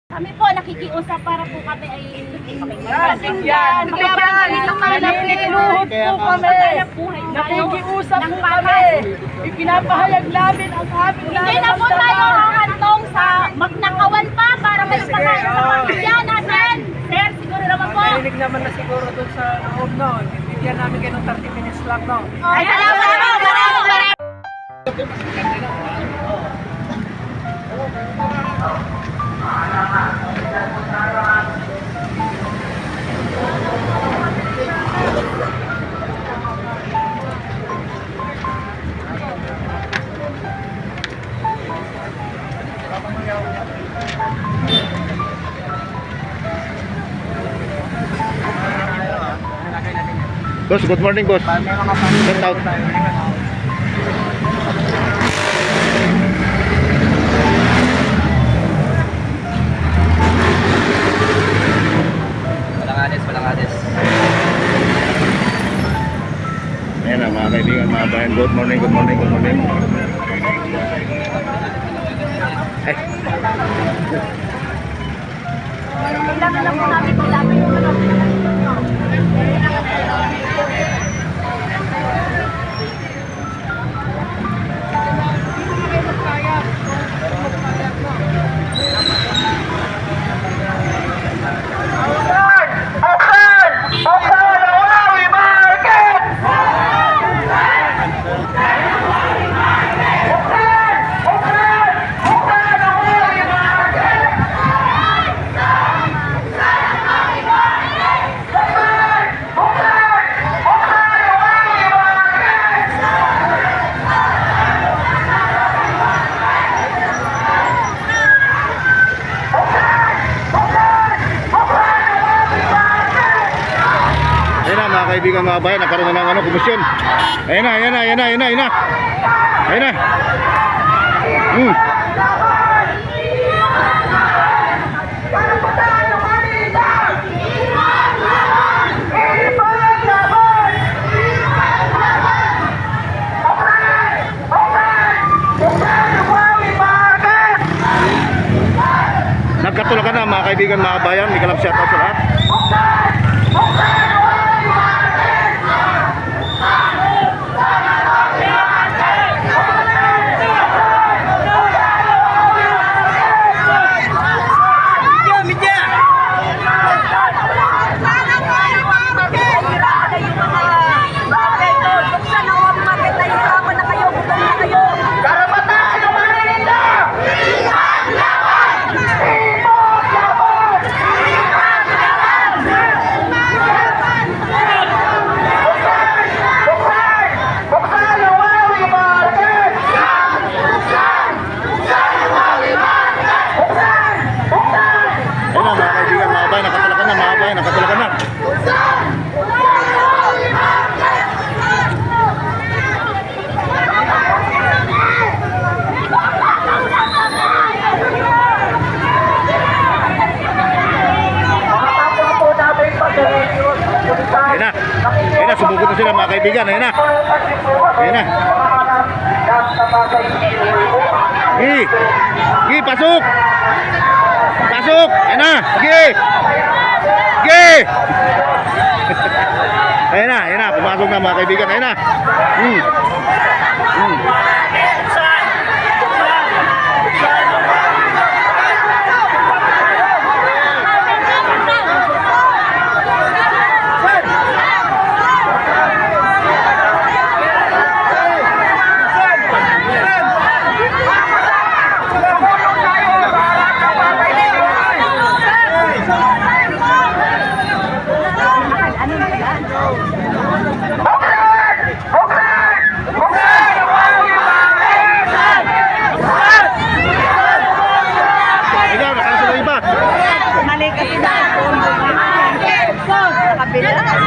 Kami po nakikiusap para po kami ay Yan, nakikiluhod po kami. Nakikiusap po kami. Ipinapahayag namin ang aming Hindi na po tayo hahantong sa magnakawan pa para may pagkain sa pamilya natin. Sir, siguro naman po. Mahilig naman na siguro dun sa loob noon. Bigyan namin kayo ng 30 minutes lang, no? Ay, salamat. Boss, good morning, boss. Shout out. Walang ades. Ayan na mga kaibigan, mga bayan. Good morning. Eh, Kailangan lang po namin malapit yung mga kaibigan, mga bayan, nagkaroon na ng komisyon. Ayan na. Nagkatulakan na mga kaibigan, mga bayan. May kalap shoutout sa lahat. Nakatulakan na. Ayun na, sumugod na sila mga kaibigan. Ayun na. Pasok. Ayun na. Ayun na, pumasok na mga kaibigan. Ayun na.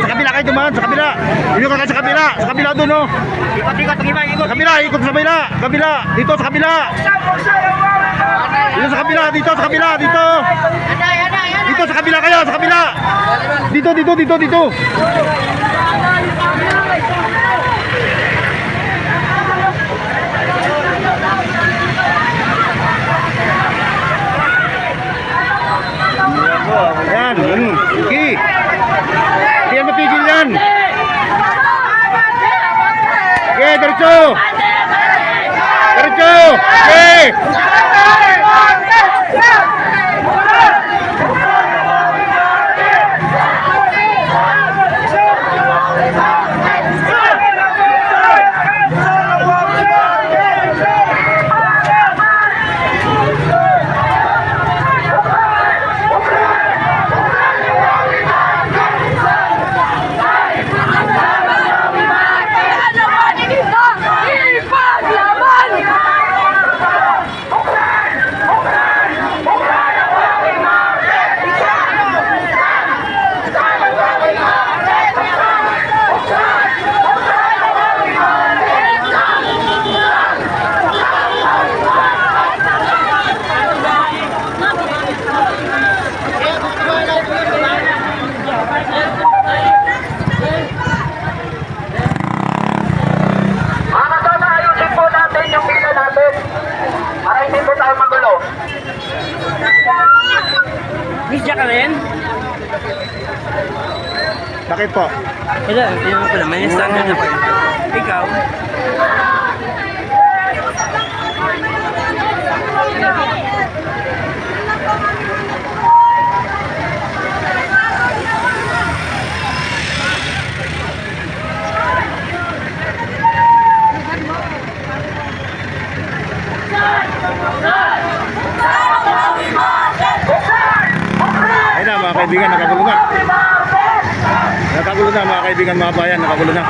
Sa kabila kayo dumaan, sa kabila. Hindi ka sa kabila. Sa kabila doon, oh. Ikot. Sa kabila, ikot sa kabila. Kabila, dito sa kabila. Dito sa kabila, dito sa kabila, dito. Dito sa kabila kayo, sa kabila. Dito. Diretso! Diretso! Okay! Misja ka rin? Bakit po? Wala, tingnan ko lang. May standard na pa yun. Ikaw? Ayun na mga kaibigan, nakagulo na. Nakagulo na mga kaibigan, mga bayan, nakagulo na.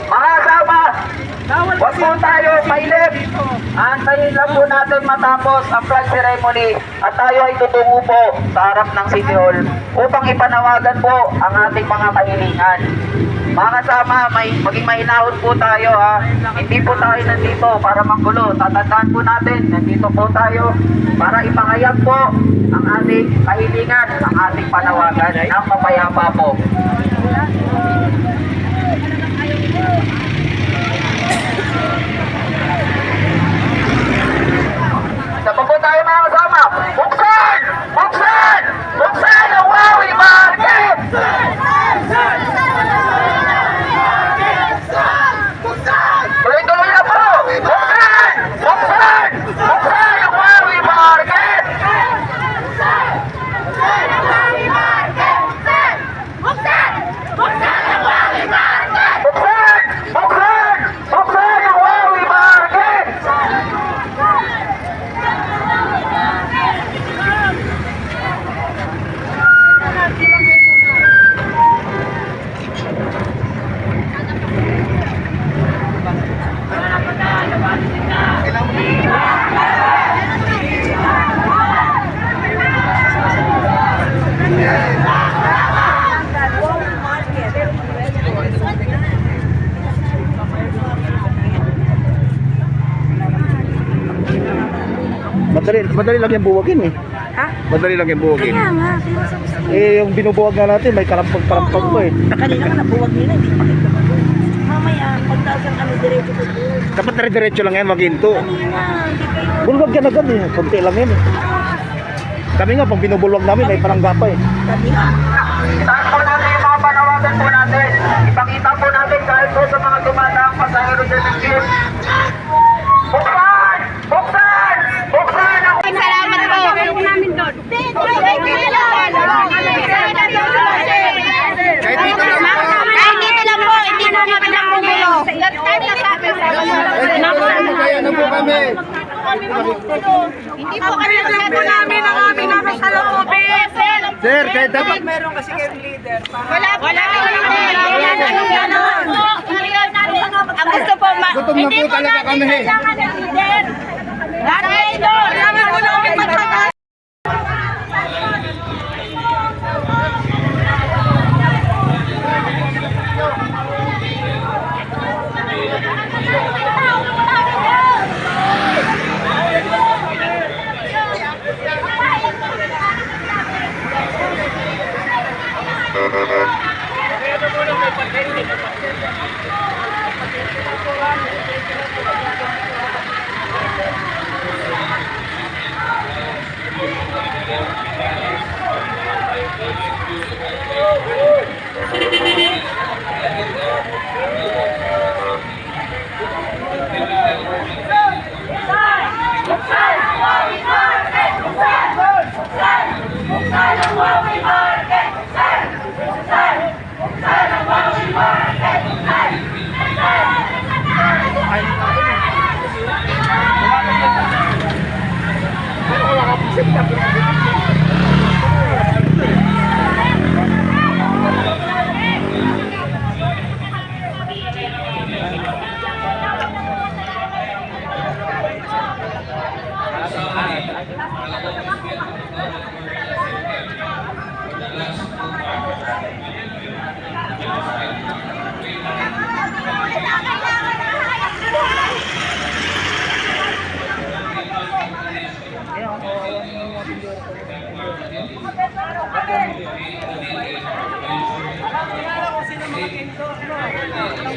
Mga kasama, huwag po tayo mailip. Antayin lang po natin matapos ang flag ceremony at tayo ay tutungo po sa harap ng City Hall upang ipanawagan po ang ating mga kahilingan. Mga kasama, maging mahinahon po tayo ha. Hindi po tayo nandito para manggulo. Tatandaan po natin, nandito po tayo para ipangayag po ang ating kahilingan, ang ating panawagan ng mapayapa po. Sapa po tayo mga kasama. Buksan! Buksan! Buksan ang Wawi Market! Tuloy-tuloy na po! Buksan! Buksan! Buksan ang Wawi Market! Buksan! Buksan! Buksan ang Wawi Market! Madali lang yung buwagin eh. Ha? Madali lang yung buwagin. Kaya nga, kaya sa gusto. Eh, yung binubuwag na natin, may karampag-karampag po eh. Kanina ka nabuwag nila, hindi pa kita mag-buwag. Mamaya, pagtaas ang diretso ko doon. Dapat dire-diretso lang yan, maghinto. Kanina, hindi kayo. Bulwag yan agad eh, konti lang yan eh. Kami nga, pag binubulwag namin, may paranggapa eh. Kanina. Itaas po natin yung mga panawagan po natin. Ipakita po natin kahit po sa mga dumadang pasahero dyan ng jeep. Buksan! Buksan! Buksan ang... Salamat po. Namin doon. Kahit dito lang po, hindi na kami nanggugulo. Kahit nasabi sa hindi po kami nagsabi namin ang aming nakasalubin. Sir, kahit dapat... Meron kasi kayong leader. Wala po. Wala po. Ang gusto po Hindi po natin kailangan ng leader. Kailangan mo na kami magkakaroon.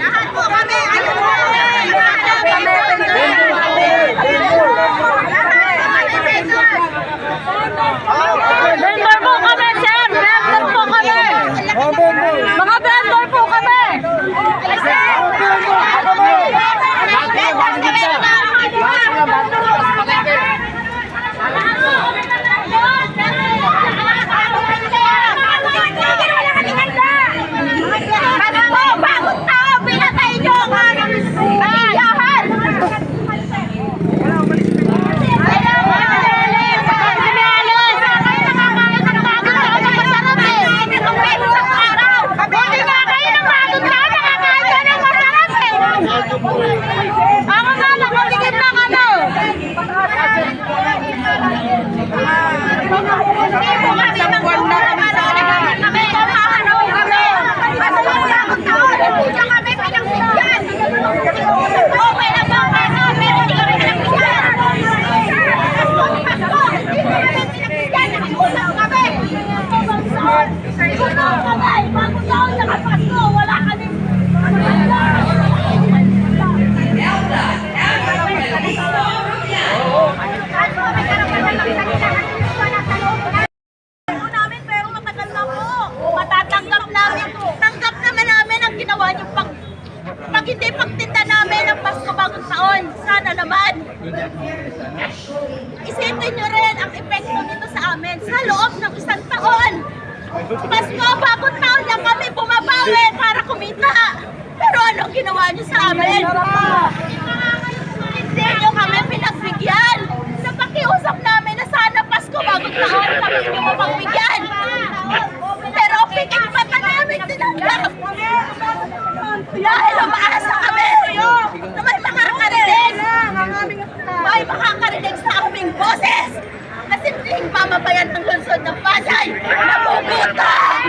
Lahat po kami, ayun po. Vendor po kami, sir. Vendor po kami. Mga vendor po kami. Ako na, nakatigil lang ano. Wala kami. Namin pero matagal na po. Matatanggap namin. Tanggap naman namin ang ginawa niyo pag hindi pagtinda namin ang Pasko Bagong Taon. Sana naman. Isipin niyo rin ang epekto nito sa amin sa loob ng isang taon. Pasko Bagong Taon lang kami bumabawi para kumita. Pero anong ginawa niyo sa amin? Hindi niyo kami pinagbigyan. Sa pakiusap namin na sana Pasko Bagong Taon kami niyo mapagbigyan. Pero piging mata namin tinanggap. Dahil umaasa kami na may makakarinig. May makakarinig sa aming boses. Na simpleng mamabayan ng lungsod ng Pasay. Nabubutang!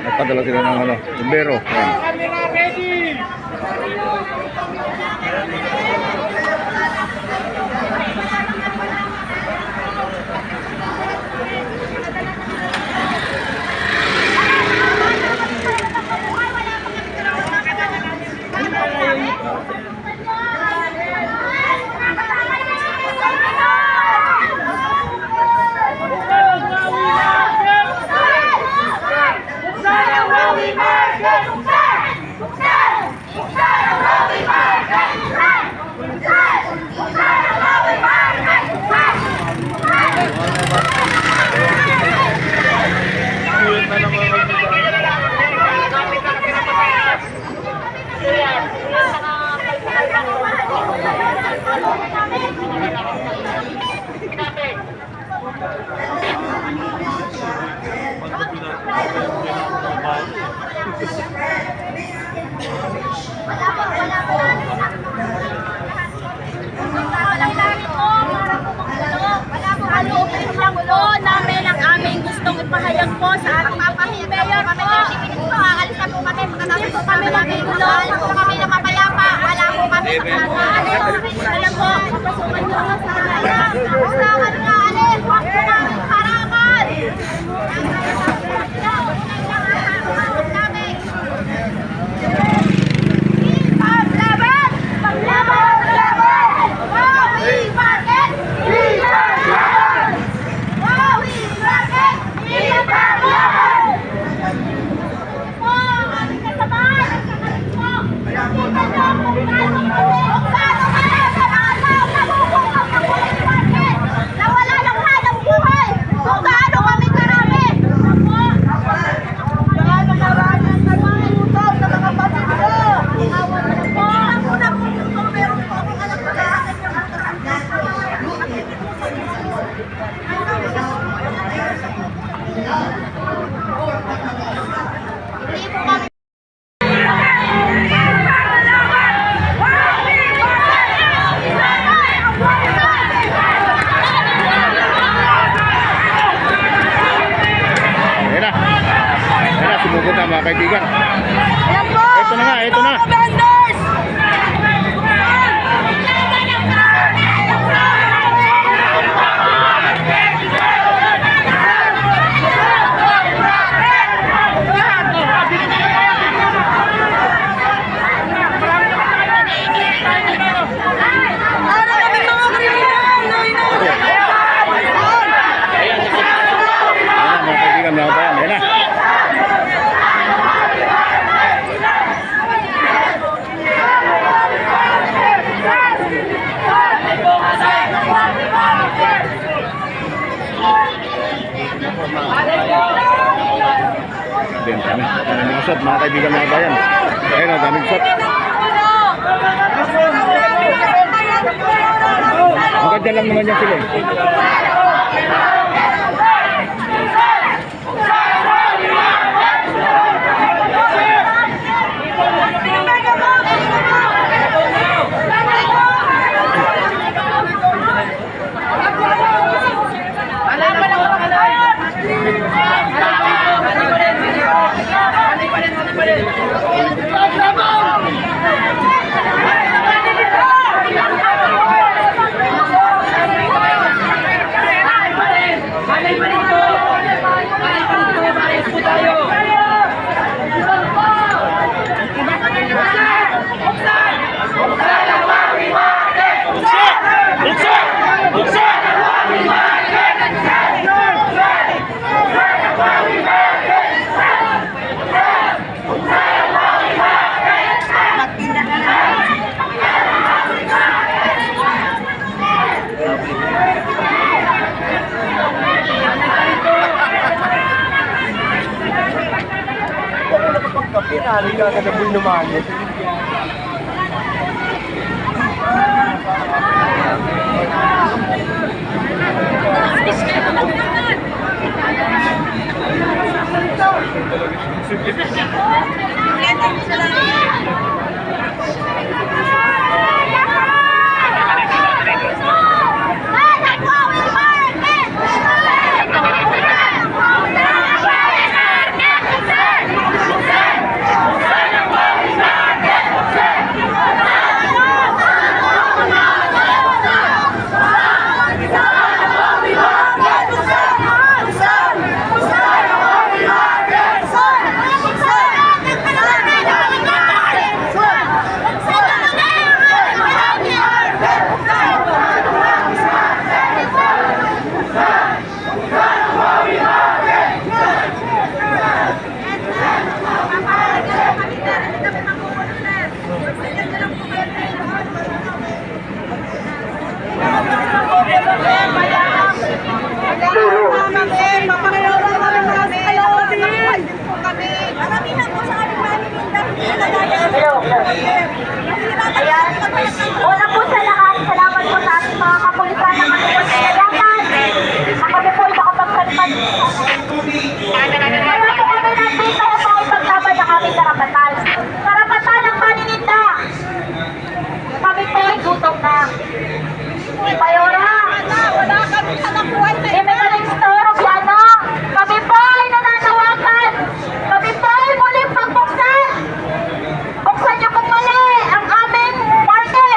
Nagpadala sila ng ano, bumbero. Yan. Alam po, papasukan nyo ang sana. Usakan nga, alis! Huwag mo kami harapan! Paglaban! Paglaban! Paglaban! Wawi Market! Paglaban! Wawi Market! Paglaban! Po, aming kasabay! Po, kita nyo kung paano kami sa mga taong nabubukang ng Wawi Market na wala ng hanap buhay! Kung gaano kami karami! Po, gaano karami ang nagulutan sa mga pamilya! Ayan na. Ayan na, sumugod na mga kaibigan. Ayan po! Ito na nga, ito na. Mga vendors! Ano kami mga kriminal? Ayan na mga kaibigan, mga bayan. Ayan na. Ayan, daming mga shot, mga kaibigan, mga bayan. Ayan na, daming shot. Maganda lang naman yan sila. Ayan. Una po sa lahat, salamat po sa ating mga kapulisan na katutunan. Kami po ay nakapagsalpan. Kaya po kami nandito upang ipaglaban ang aming karapatan. Karapatan ng paninita. Kami po ay gutom na. Mayora. Wala kami sa nakuha. Imekaling store, piano. Kami po ay nananawagan. Kami po ay muling pagbuksan. Buksan niyo po muli ang aming market.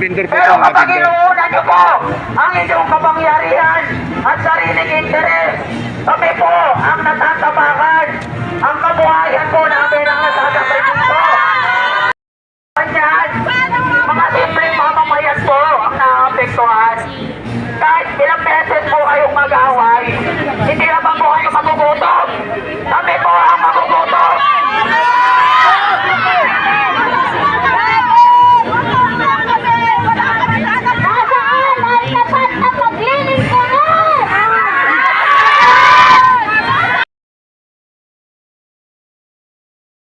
vendor po Pero ito, mga kapag vendor. inuuna nyo po ang inyong kapangyarihan at sariling interes, kami po ang natatabakan. Ang kabuhayan po namin ang nasasakit dito. Ganyan, mga simpleng mamamayan po ang naapektuhan. Kahit ilang beses po kayong mag-away, hindi naman po kayo magugutom.